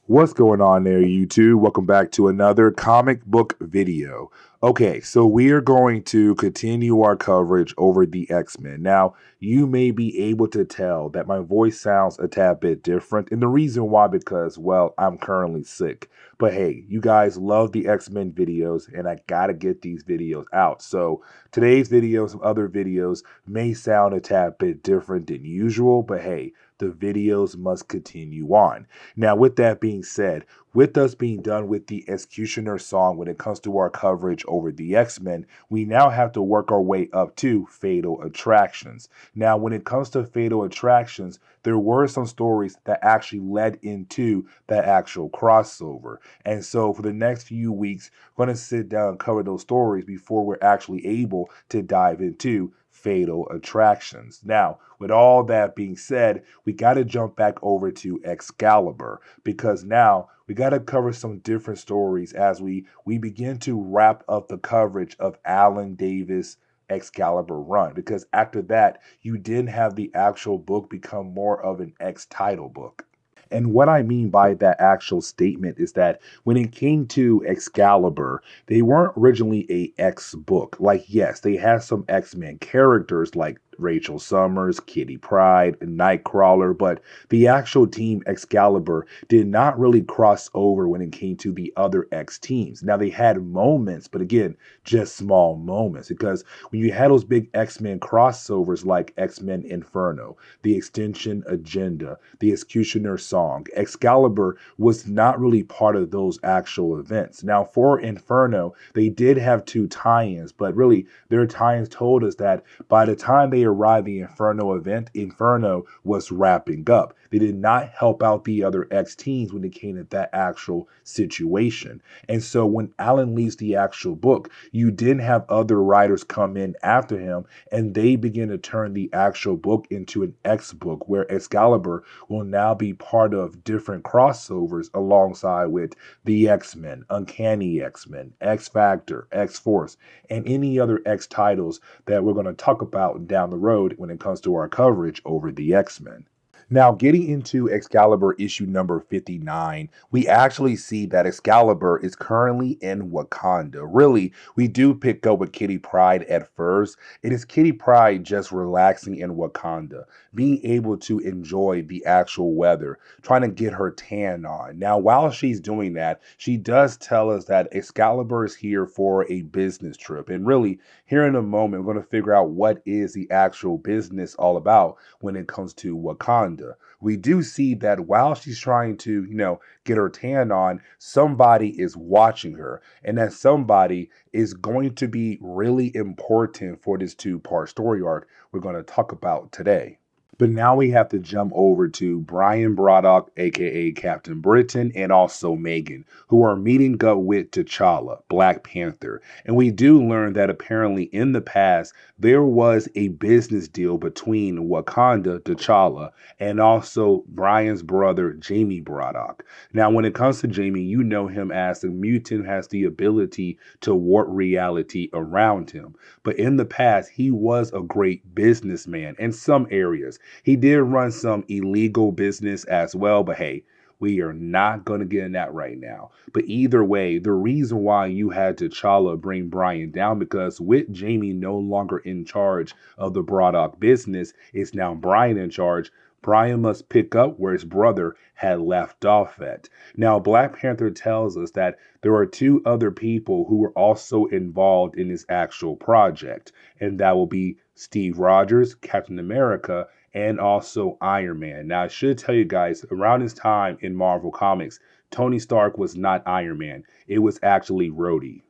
What's going on there, YouTube? Welcome back to another comic book video. Okay, so we are going to continue our coverage over the X-Men. Now, you may be able to tell that my voice sounds a tad bit different, and the reason why because, well, I'm currently sick. But hey, you guys love the X-Men videos, and I gotta get these videos out. So today's videos and other videos may sound a tad bit different than usual, but hey, the videos must continue on. Now, with that being said, with us being done with the Executioner song when it comes to our coverage over the X-Men, we now have to work our way up to Fatal Attractions. Now, when it comes to Fatal Attractions, there were some stories that actually led into that actual crossover. And so for the next few weeks, we're going to sit down and cover those stories before we're actually able to dive into Fatal Attractions. Now, with all that being said, we got to jump back over to Excalibur because now we got to cover some different stories as we begin to wrap up the coverage of Alan Davis Excalibur run, because after that you didn't have the actual book become more of an X title book. And what I mean by that actual statement is that when it came to Excalibur, they weren't originally a X book. Like, yes, they had some X-Men characters like Rachel Summers, Kitty Pryde, Nightcrawler, but the actual team Excalibur did not really cross over when it came to the other X teams. Now, they had moments, but again, just small moments, because when you had those big X-Men crossovers like X-Men Inferno, the Extinction Agenda, the Executioner song, Excalibur was not really part of those actual events. Now, for Inferno, they did have two tie-ins, but really their tie-ins told us that by the time they arrived the Inferno event, Inferno was wrapping up. They did not help out the other X teams when it came to that actual situation. And so when Alan leaves the actual book, you didn't have other writers come in after him, and they begin to turn the actual book into an X book where Excalibur will now be part of different crossovers alongside with the X-Men, Uncanny X-Men, X-Factor, X-Force, and any other X titles that we're going to talk about down the road when it comes to our coverage over the X-Men. Now, getting into Excalibur issue number 59, we actually see that Excalibur is currently in Wakanda. Really, we do pick up with Kitty Pryde at first. It is Kitty Pryde just relaxing in Wakanda, being able to enjoy the actual weather, trying to get her tan on. Now, while she's doing that, she does tell us that Excalibur is here for a business trip. And really, here in a moment, we're going to figure out what is the actual business all about when it comes to Wakanda. We do see that while she's trying to, get her tan on, somebody is watching her. And that somebody is going to be really important for this two-part story arc we're going to talk about today. But now we have to jump over to Brian Braddock, aka Captain Britain, and also Megan, who are meeting up with T'Challa, Black Panther. And we do learn that apparently in the past, there was a business deal between Wakanda, T'Challa, and also Brian's brother, Jamie Braddock. Now, when it comes to Jamie, you know him as the mutant who has the ability to warp reality around him. But in the past, he was a great businessman in some areas. He did run some illegal business as well, but hey, we are not going to get in that right now. But either way, the reason why you had T'Challa bring Brian down, because with Jamie no longer in charge of the Braddock business, it's now Brian in charge. Brian must pick up where his brother had left off at. Now, Black Panther tells us that there are two other people who were also involved in this actual project, and that will be Steve Rogers, Captain America, and also Iron Man. Now, I should tell you guys, around this time in Marvel Comics, Tony Stark was not Iron Man. It was actually Rhodey.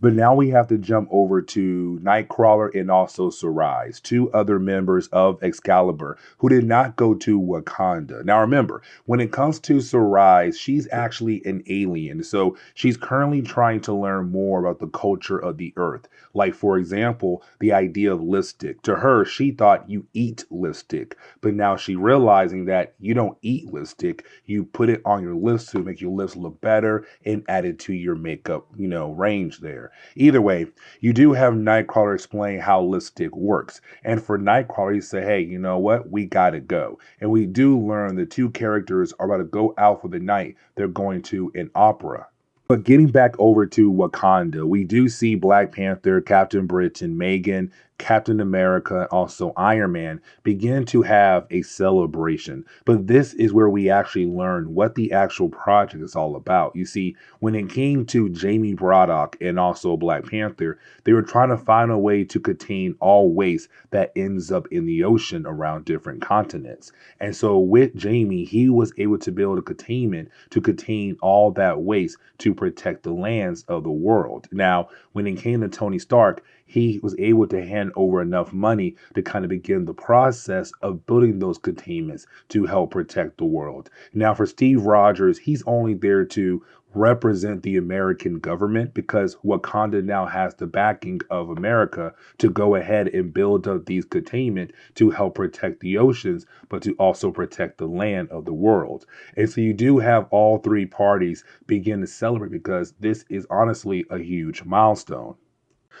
But now we have to jump over to Nightcrawler and also Sarai, two other members of Excalibur who did not go to Wakanda. Now remember, when it comes to Sarai, she's actually an alien. So she's currently trying to learn more about the culture of the earth. Like, for example, the idea of lipstick. To her, she thought you eat lipstick. But now she realizing that you don't eat lipstick. You put it on your lips to make your lips look better and add it to your makeup, range there. Panther. Either way, you do have Nightcrawler explain how lipstick works. And for Nightcrawler, he say, hey, you know what? We gotta go. And we do learn the two characters are about to go out for the night. They're going to an opera. But getting back over to Wakanda, we do see Black Panther, Captain Britain, Megan, Captain America, and also Iron Man begin to have a celebration. But this is where we actually learn what the actual project is all about. You see, when it came to Jamie Braddock and also Black Panther, they were trying to find a way to contain all waste that ends up in the ocean around different continents. And so with Jamie, he was able to build a containment to contain all that waste to protect the lands of the world. Now, when it came to Tony Stark, he was able to hand over enough money to kind of begin the process of building those containments to help protect the world. Now, for Steve Rogers, he's only there to represent the American government because Wakanda now has the backing of America to go ahead and build up these containment to help protect the oceans, but to also protect the land of the world. And so you do have all three parties begin to celebrate because this is honestly a huge milestone.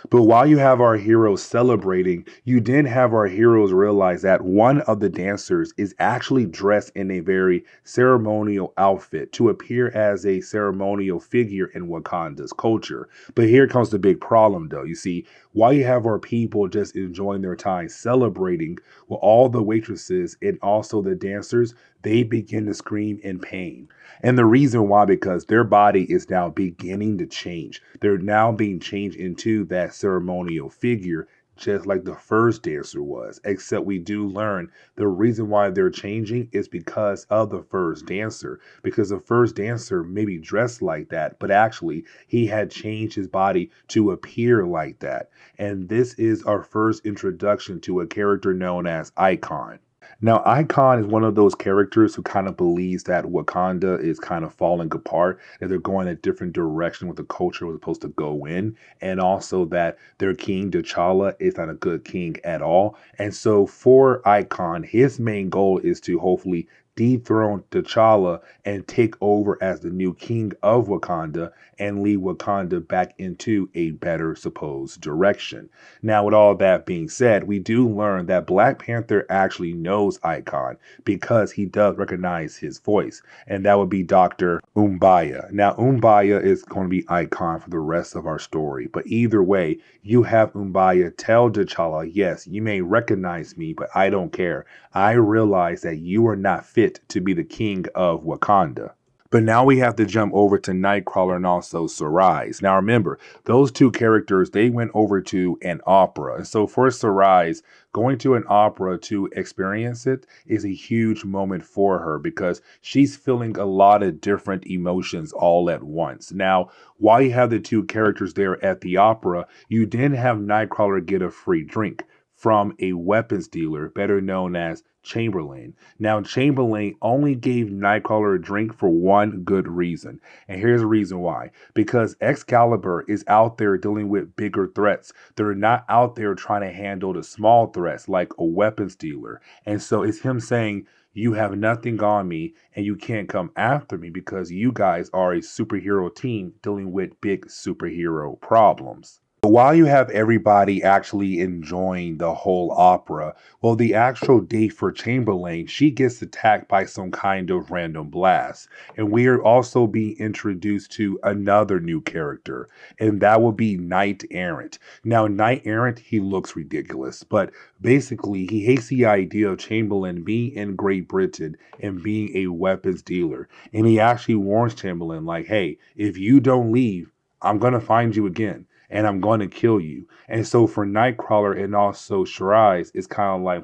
But while you have our heroes celebrating, you then have our heroes realize that one of the dancers is actually dressed in a very ceremonial outfit to appear as a ceremonial figure in Wakanda's culture. But here comes the big problem, though. You see, while you have our people just enjoying their time celebrating, well, all the waitresses and also the dancers, they begin to scream in pain. And the reason why, because their body is now beginning to change. They're now being changed into that ceremonial figure, just like the first dancer was. Except we do learn the reason why they're changing is because of the first dancer. Because the first dancer may be dressed like that, but actually he had changed his body to appear like that. And this is our first introduction to a character known as Icon. Now, Icon is one of those characters who kind of believes that Wakanda is kind of falling apart, that they're going a different direction with the culture was supposed to go in, and also that their king, T'Challa, is not a good king at all. And so for Icon, his main goal is to hopefully dethrone T'Challa and take over as the new king of Wakanda and lead Wakanda back into a better supposed direction. Now, with all that being said, we do learn that Black Panther actually knows Icon because he does recognize his voice, and that would be Dr. Umbaya. Now, Umbaya is going to be Icon for the rest of our story, but either way, you have Umbaya tell T'Challa, yes, you may recognize me, but I don't care. I realize that you are not fit to be the king of Wakanda. But now we have to jump over to Nightcrawler and also Sarais. Now remember, those two characters, they went over to an opera. And so for Sarais, going to an opera to experience it is a huge moment for her because she's feeling a lot of different emotions all at once. Now, while you have the two characters there at the opera, you then have Nightcrawler get a free drink from a weapons dealer, better known as Chamberlain. Now, Chamberlain only gave Nightcrawler a drink for one good reason. And here's the reason why. Because Excalibur is out there dealing with bigger threats. They're not out there trying to handle the small threats like a weapons dealer. And so it's him saying, you have nothing on me and you can't come after me because you guys are a superhero team dealing with big superhero problems. While you have everybody actually enjoying the whole opera, well, the actual date for Chamberlain, she gets attacked by some kind of random blast. And we are also being introduced to another new character, and that will be Knight Errant. Now, Knight Errant, he looks ridiculous, but basically, he hates the idea of Chamberlain being in Great Britain and being a weapons dealer. And he actually warns Chamberlain, like, hey, if you don't leave, I'm going to find you again and I'm going to kill you. And so for Nightcrawler and also Sarais, it's kind of like,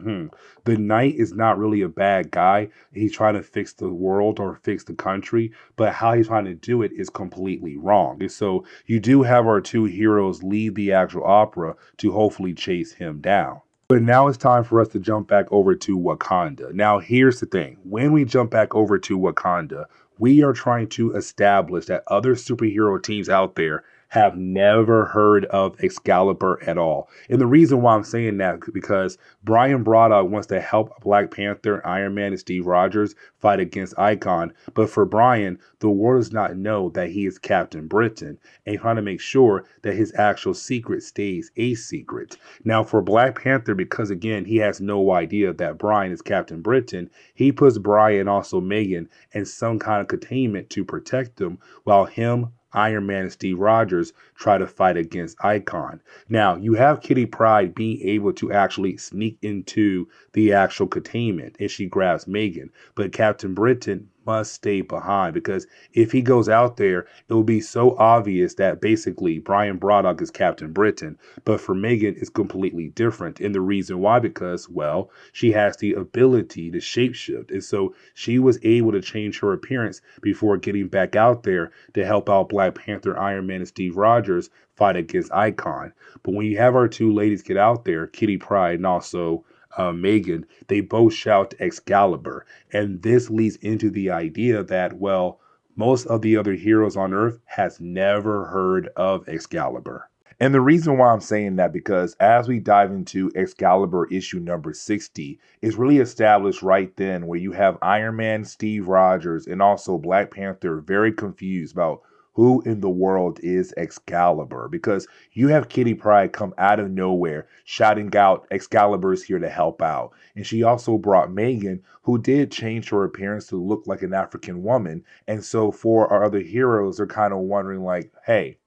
the Knight is not really a bad guy. He's trying to fix the world or fix the country, but how he's trying to do it is completely wrong. And so you do have our two heroes leave the actual opera to hopefully chase him down. But now it's time for us to jump back over to Wakanda. Now, here's the thing. When we jump back over to Wakanda, we are trying to establish that other superhero teams out there have never heard of Excalibur at all. And the reason why I'm saying that because Brian Braddock wants to help Black Panther, Iron Man, and Steve Rogers fight against Icon. But for Brian, the world does not know that he is Captain Britain and trying to make sure that his actual secret stays a secret. Now, for Black Panther, because again, he has no idea that Brian is Captain Britain, he puts Brian and also Megan in some kind of containment to protect them while him, Iron Man, and Steve Rogers try to fight against Icon. Now, you have Kitty Pryde being able to actually sneak into the actual containment and she grabs Megan, but Captain Britain must stay behind because if he goes out there, it will be so obvious that basically Brian Braddock is Captain Britain, but for Megan, it's completely different. And the reason why, because, well, she has the ability to shapeshift. And so she was able to change her appearance before getting back out there to help out Black Panther, Iron Man, and Steve Rogers fight against Icon. But when you have our two ladies get out there, Kitty Pryde and also Megan, they both shout Excalibur. And this leads into the idea that, well, most of the other heroes on Earth has never heard of Excalibur. And the reason why I'm saying that, because as we dive into Excalibur issue number 60, it's really established right then where you have Iron Man, Steve Rogers, and also Black Panther very confused about who in the world is Excalibur, because you have Kitty Pryde come out of nowhere shouting out Excalibur's here to help out. And she also brought Megan, who did change her appearance to look like an African woman. And so for our other heroes, they're kind of wondering like, hey,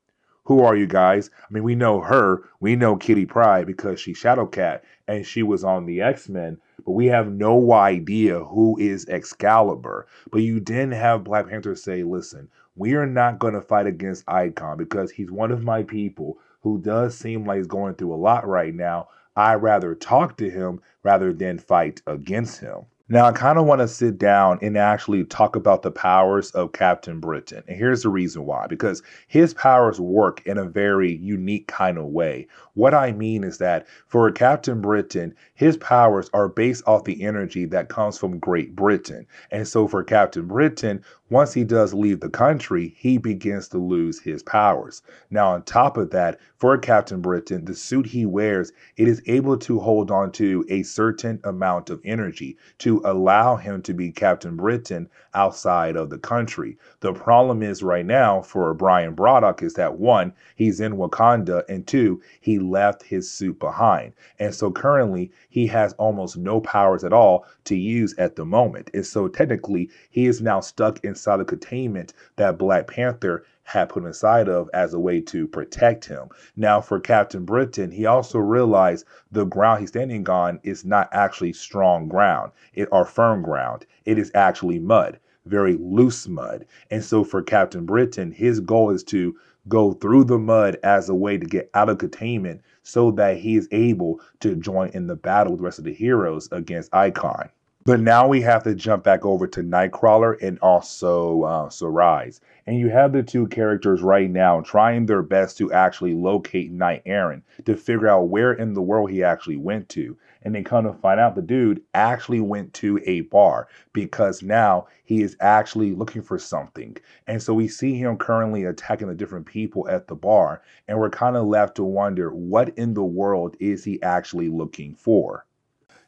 who are you guys? I mean, we know her. We know Kitty Pryde because she's Shadowcat and she was on the X-Men, but we have no idea who is Excalibur. But you didn't have Black Panther say, listen, we are not going to fight against Icon because he's one of my people who does seem like he's going through a lot right now. I'd rather talk to him rather than fight against him. Now, I kind of want to sit down and actually talk about the powers of Captain Britain. And here's the reason why, because his powers work in a very unique kind of way. What I mean is that for Captain Britain, his powers are based off the energy that comes from Great Britain. And so for Captain Britain, once he does leave the country, he begins to lose his powers. Now, on top of that, for Captain Britain, the suit he wears, it is able to hold on to a certain amount of energy to allow him to be Captain Britain outside of the country. The problem is right now for Brian Braddock is that one, he's in Wakanda, and two, he left his suit behind. And so currently he has almost no powers at all to use at the moment. And so technically he is now stuck inside the containment that Black Panther had put inside of as a way to protect him. Now, for Captain Britain, he also realized the ground he's standing on is not actually strong ground or firm ground. It is actually mud, very loose mud. And so for Captain Britain, his goal is to go through the mud as a way to get out of containment so that he is able to join in the battle with the rest of the heroes against Icon. But now we have to jump back over to Nightcrawler and also Rise. And you have the two characters right now trying their best to actually locate Knight Aaron to figure out where in the world he actually went to. And they kind of find out the dude actually went to a bar because now he is actually looking for something. And so we see him currently attacking the different people at the bar. And we're kind of left to wonder, what in the world is he actually looking for?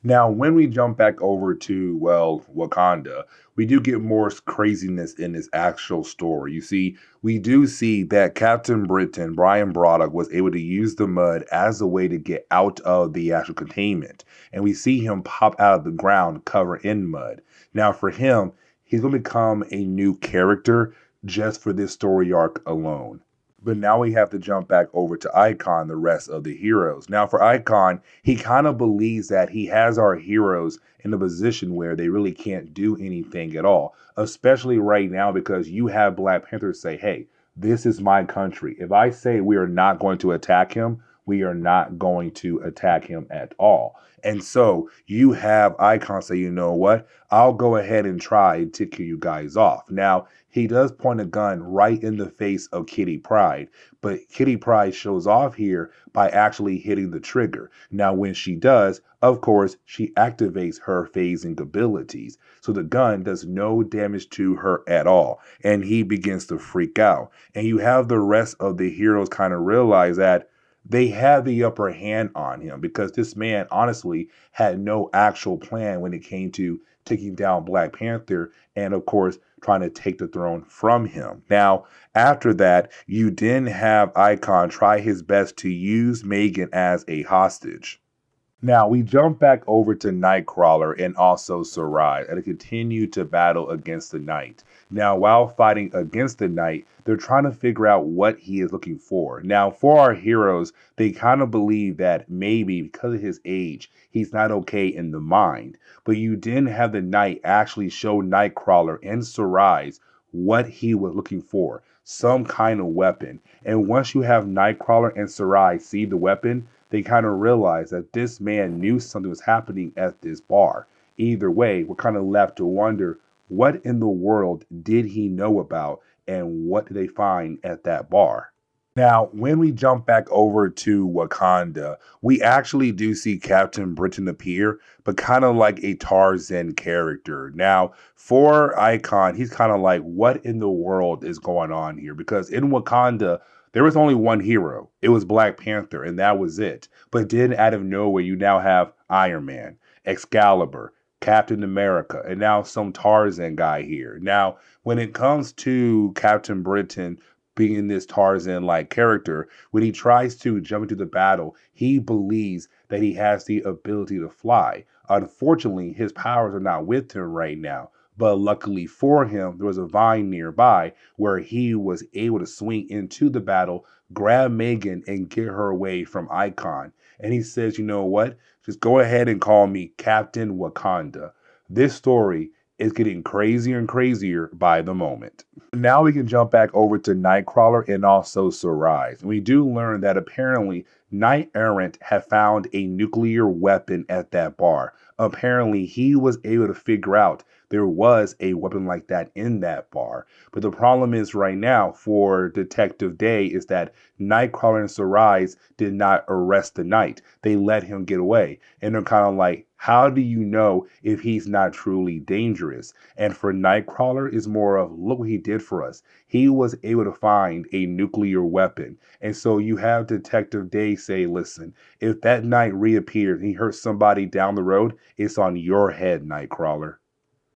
Now, when we jump back over to, well, Wakanda, we do get more craziness in this actual story. You see, we do see that Captain Britain, Brian Braddock, was able to use the mud as a way to get out of the actual containment. And we see him pop out of the ground covered in mud. Now, for him, he's going to become a new character just for this story arc alone. But now we have to jump back over to Icon, the rest of the heroes. Now for Icon, he kind of believes that he has our heroes in a position where they really can't do anything at all, especially right now because you have Black Panther say, hey, this is my country. If I say we are not going to attack him, we are not going to attack him at all. And so you have Icon say, you know what? I'll go ahead and try to kill you guys off. Now, he does point a gun right in the face of Kitty Pryde, but Kitty Pryde shows off here by actually hitting the trigger. Now, when she does, of course, she activates her phasing abilities. So the gun does no damage to her at all. And he begins to freak out. And you have the rest of the heroes kind of realize that they had the upper hand on him because this man honestly had no actual plan when it came to taking down Black Panther and, of course, trying to take the throne from him. Now, after that, you then have Icon try his best to use Megan as a hostage. Now, we jump back over to Nightcrawler and also Sarai and continue to battle against the Knight. Now, while fighting against the Knight, they're trying to figure out what he is looking for. Now, for our heroes, they kind of believe that maybe because of his age, he's not okay in the mind. But you didn't have the Knight actually show Nightcrawler and Sarai what he was looking for, some kind of weapon. And once you have Nightcrawler and Sarai see the weapon, they kind of realize that this man knew something was happening at this bar. Either way, we're kind of left to wonder what in the world did he know about and what did they find at that bar. Now, when we jump back over to Wakanda, we actually do see Captain Britain appear, but kind of like a Tarzan character. Now, for Icon, he's kind of like, what in the world is going on here? Because in Wakanda, there was only one hero. It was Black Panther, and that was it. But then out of nowhere, you now have Iron Man, Excalibur, Captain America, and now some Tarzan guy here. Now, when it comes to Captain Britain being this Tarzan-like character, when he tries to jump into the battle, he believes that he has the ability to fly. Unfortunately, his powers are not with him right now. But luckily for him, there was a vine nearby where he was able to swing into the battle, grab Megan, and get her away from Icon. And he says, you know what? Just go ahead and call me Captain Wakanda. This story is getting crazier and crazier by the moment. Now we can jump back over to Nightcrawler and also Sarai. We do learn that apparently Knight Errant had found a nuclear weapon at that bar. Apparently he was able to figure out there was a weapon like that in that bar. But the problem is right now for Detective Day is that Nightcrawler and Sarai did not arrest the Knight. They let him get away. And they're kind of like, how do you know if he's not truly dangerous? And for Nightcrawler, it's more of, look what he did for us. He was able to find a nuclear weapon. And so you have Detective Day say, listen, if that Knight reappears and he hurts somebody down the road, it's on your head, Nightcrawler.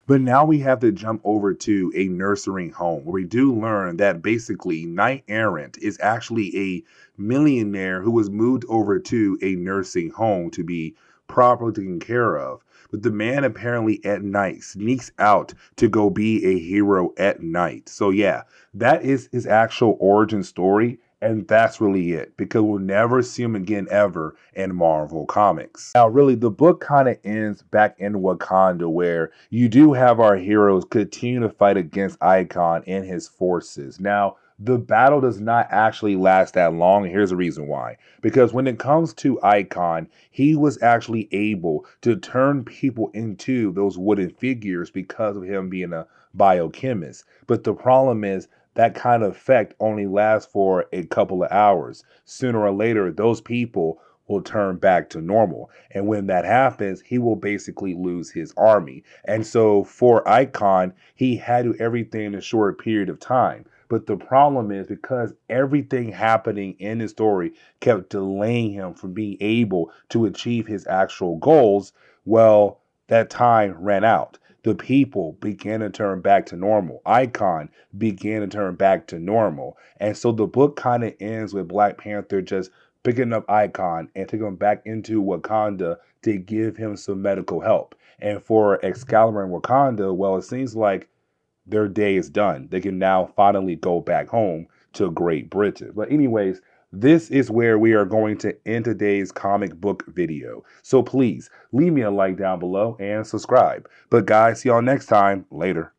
But now we have to jump over to a nursing home where we do learn that basically Knight Errant is actually a millionaire who was moved over to a nursing home to be properly taken care of. But the man apparently at night sneaks out to go be a hero at night. So yeah, that is his actual origin story. And that's really it, because we'll never see him again ever in Marvel Comics. Now, really, the book kind of ends back in Wakanda, where you do have our heroes continue to fight against Icon and his forces. Now, the battle does not actually last that long. And here's the reason why. Because when it comes to Icon, he was actually able to turn people into those wooden figures because of him being a biochemist. But the problem is, that kind of effect only lasts for a couple of hours. Sooner or later, those people will turn back to normal. And when that happens, he will basically lose his army. And so for Icon, he had to do everything in a short period of time. But the problem is because everything happening in the story kept delaying him from being able to achieve his actual goals, well, that time ran out. The people began to turn back to normal. Icon began to turn back to normal. And so the book kind of ends with Black Panther just picking up Icon and taking him back into Wakanda to give him some medical help. And for Excalibur and Wakanda, well, it seems like their day is done. They can now finally go back home to Great Britain. But anyways, this is where we are going to end today's comic book video. So please leave me a like down below and subscribe. But guys, see y'all next time. Later.